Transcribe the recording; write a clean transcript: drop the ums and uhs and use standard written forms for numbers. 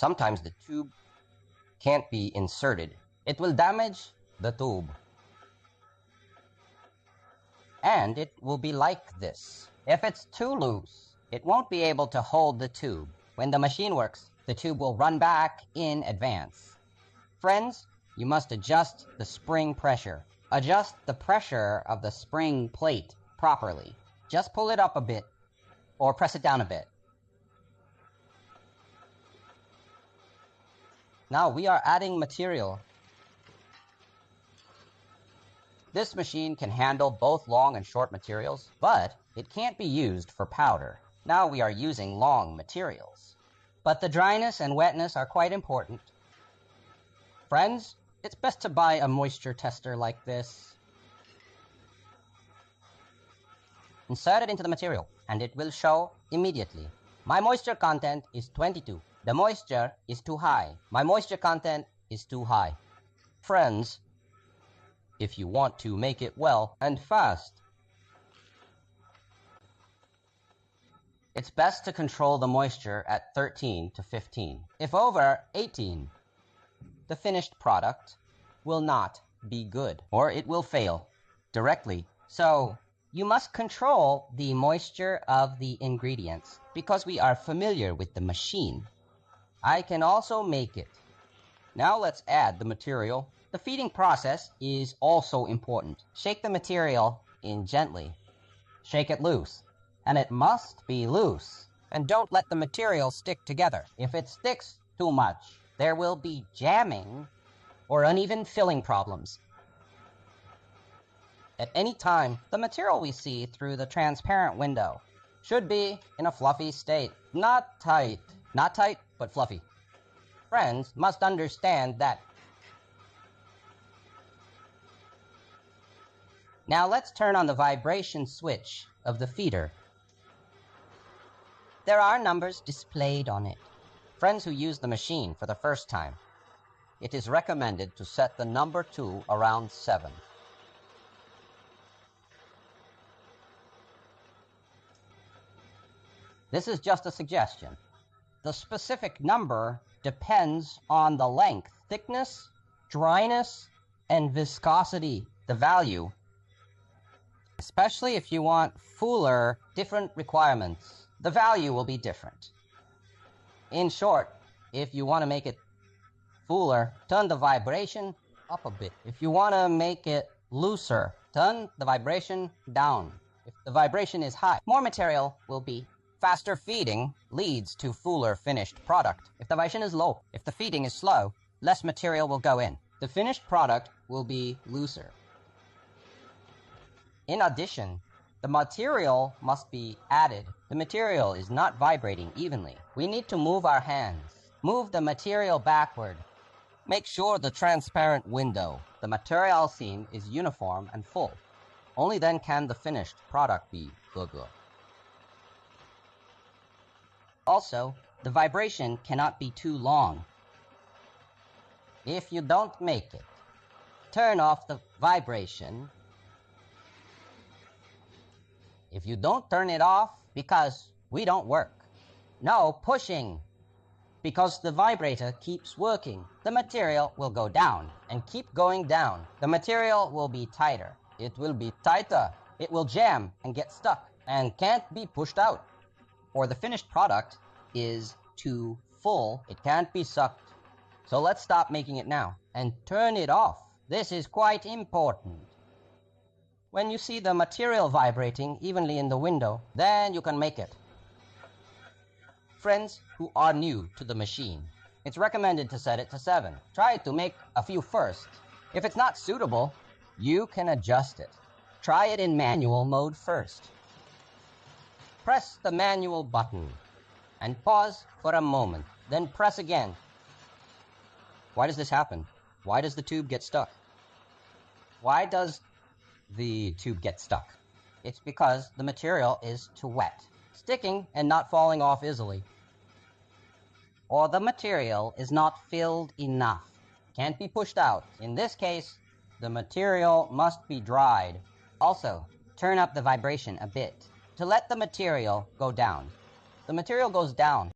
sometimes the tube can't be inserted. It will damage the tube. And it will be like this. If it's too loose, it won't be able to hold the tube. When the machine works, the tube will run back in advance. Friends, you must adjust the spring pressure. Adjust the pressure of the spring plate properly. Just pull it up a bit or press it down a bit. Now we are adding material. This machine can handle both long and short materials, but it can't be used for powder. Now we are using long materials. But the dryness and wetness are quite important. Friends, it's best to buy a moisture tester like this. Insert it into the material, and it will show immediately. My moisture content is 22. The moisture is too high. My moisture content is too high. Friends, if you want to make it well and fast, it's best to control the moisture at 13 to 15. If over 18, the finished product will not be good, or it will fail directly. So you must control the moisture of the ingredients because we are familiar with the machine. I can also make it. Now let's add the material. The feeding process is also important. Shake the material in gently. Shake it loose. And it must be loose. And don't let the material stick together. If it sticks too much, there will be jamming or uneven filling problems. At any time, the material we see through the transparent window should be in a fluffy state. Not tight. Not tight, but fluffy. Friends must understand that. Now let's turn on the vibration switch of the feeder. There are numbers displayed on it. Friends who use the machine for the first time, it is recommended to set the number to around 7. This is just a suggestion. The specific number depends on the length, thickness, dryness, and viscosity. The value, especially if you want fuller, different requirements, the value will be different. In short, if you want to make it fuller, turn the vibration up a bit. If you want to make it looser, turn the vibration down. If the vibration is high, more material will be. Faster feeding leads to fuller finished product. If the vibration is low, if the feeding is slow, less material will go in. The finished product will be looser. In addition, the material must be added. The material is not vibrating evenly. We need to move our hands. Move the material backward. Make sure the transparent window, the material seen, is uniform and full. Only then can the finished product be good. Also, the vibration cannot be too long. If you don't make it, turn off the vibration. If you don't turn it off, because we don't work. No pushing, because the vibrator keeps working. The material will go down and keep going down. The material will be tighter. It will be tighter. It will jam and get stuck and can't be pushed out. Or the finished product is too full. It can't be sucked. So let's stop making it now and turn it off. This is quite important. When you see the material vibrating evenly in the window, then you can make it. Friends who are new to the machine, it's recommended to set it to 7. Try to make a few first. If it's not suitable, you can adjust it. Try it in manual mode first. Press the manual button and pause for a moment, then press again. Why does this happen? Why does the tube get stuck? Why does the tube get stuck? It's because the material is too wet, sticking and not falling off easily. Or the material is not filled enough, can't be pushed out. In this case, the material must be dried. Also, turn up the vibration a bit to let the material go down. The material goes down